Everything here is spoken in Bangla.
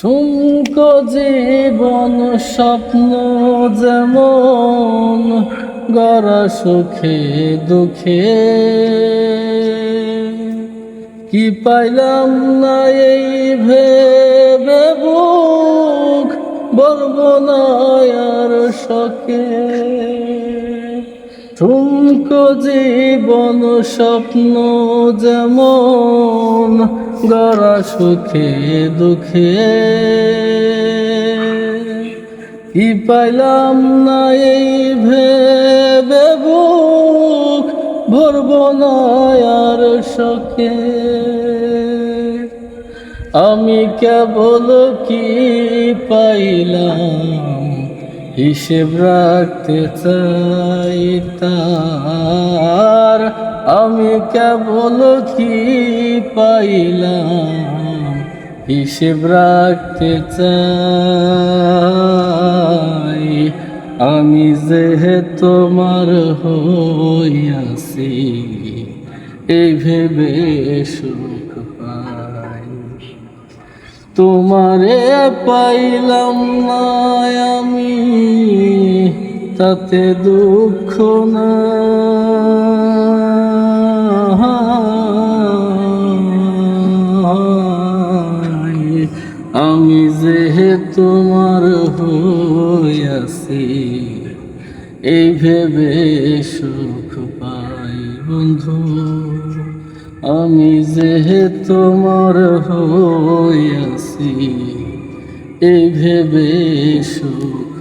ঠুমকো জীবন স্বপ্ন যেমন গড়া সুখে দুঃখে, কি পাইলাম না এই ভেবে বুক বলবো না আর শখে। ঠুমকো জীবন স্বপ্ন যেমন গড়া সুখে দুঃখে, কি পাইলাম না এই ভেবে বুক ভরবো না আর শখে। আমি কেবল কি পাইলাম হিসেব রাখতে চাই তার, আমি কেবল কি পাইলাম হিসেব রাখতে চাই। আমি যে তোমার হইয়াছি এই ভেবে সুখ পাই, তোমারে পাইলাম না আমি তাতে দুঃখ না। আমি যে তোমার হইয়াছি এই ভেবে সুখ পাই বন্ধু, আমি যে তোমার হইয়াছি এই ভেবে সুখ